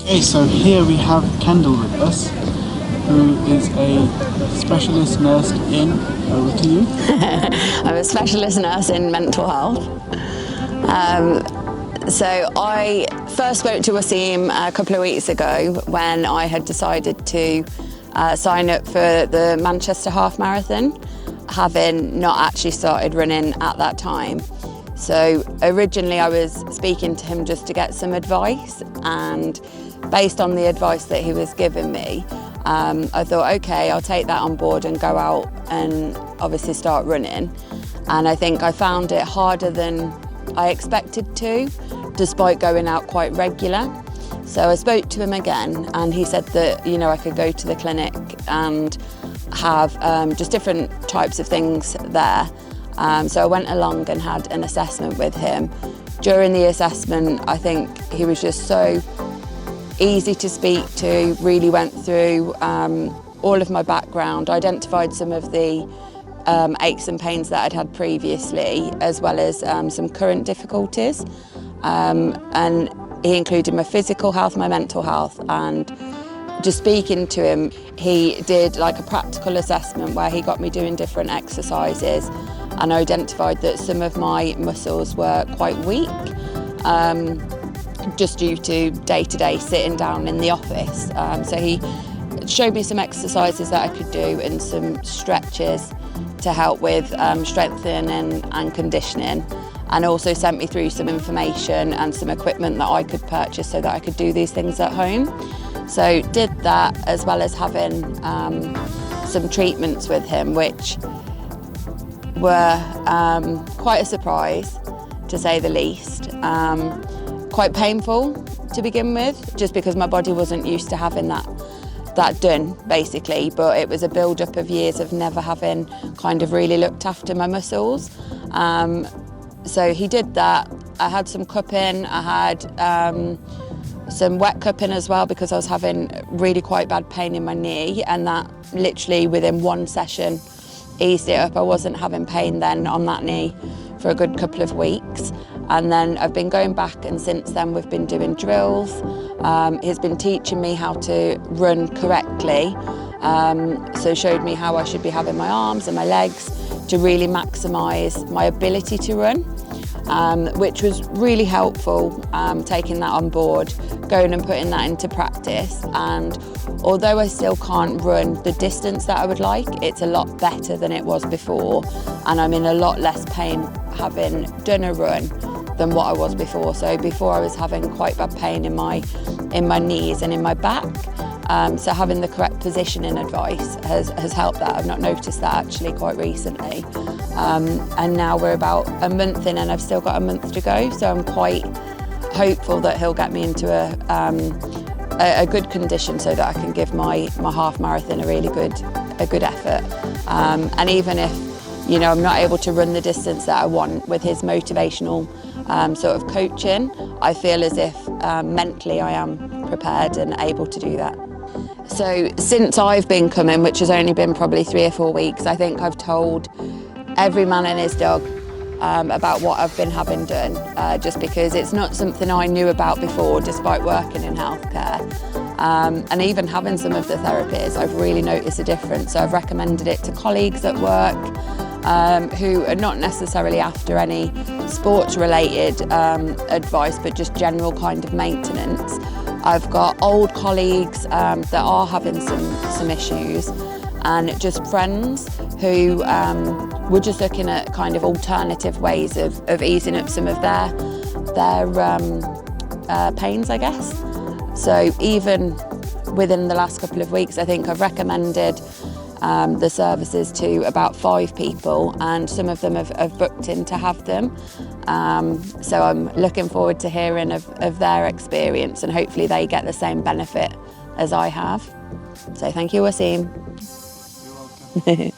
Okay, so here we have Kendal with us, who is a specialist nurse in, over to you. I'm a specialist nurse in mental health. So I first spoke to Wasim a couple of weeks ago when I had decided to sign up for the Manchester Half Marathon, having not actually started running at that time. So originally I was speaking to him just to get some advice, and based on the advice that he was giving me, I thought, okay, I'll take that on board and go out and obviously start running. And I think I found it harder than I expected to, despite going out quite regular. So I spoke to him again, and he said that, you know, I could go to the clinic and have just different types of things there. So I went along and had an assessment with him. During the assessment, I think he was just so easy to speak to, really went through all of my background, identified some of the aches and pains that I'd had previously, as well as some current difficulties. And he included my physical health, my mental health, and just speaking to him, he did like a practical assessment where he got me doing different exercises and identified that some of my muscles were quite weak, just due to day-to-day sitting down in the office. So he showed me some exercises that I could do and some stretches to help with strengthening and conditioning, and also sent me through some information and some equipment that I could purchase so that I could do these things at home. So did that, as well as having some treatments with him, which were quite a surprise, to say the least. Quite painful to begin with, just because my body wasn't used to having that done, basically, but it was a build-up of years of never having kind of really looked after my muscles. So he did that. I had some cupping, I had some wet cupping as well, because I was having really quite bad pain in my knee, and that literally within one session eased it up. I wasn't having pain then on that knee for a good couple of weeks. And then I've been going back, and since then we've been doing drills. He's been teaching me how to run correctly. So showed me how I should be having my arms and my legs to really maximise my ability to run, which was really helpful, taking that on board, going and putting that into practice. And although I still can't run the distance that I would like, it's a lot better than it was before, and I'm in a lot less pain having done a run than what I was before. So before I was having quite bad pain in my knees and in my back. So having the correct positioning advice has helped that. I've not noticed that actually quite recently. And now we're about a month in, and I've still got a month to go. So I'm quite hopeful that he'll get me into a good condition so that I can give my half marathon a really good effort. And even if, you know, I'm not able to run the distance that I want, with his motivational sort of coaching, I feel as if mentally I am prepared and able to do that. So since I've been coming, which has only been probably 3 or 4 weeks, I think I've told every man and his dog about what I've been having done, just because it's not something I knew about before, despite working in healthcare. And even having some of the therapies, I've really noticed a difference. So I've recommended it to colleagues at work, who are not necessarily after any sports-related advice, but just general kind of maintenance. I've got old colleagues that are having some issues, and just friends who were just looking at kind of alternative ways of easing up some of their pains, I guess. So even within the last couple of weeks, I think I've recommended the services to about 5 people, and some of them have booked in to have them. So I'm looking forward to hearing of their experience, and hopefully they get the same benefit as I have. So thank you, Wasim. You're welcome.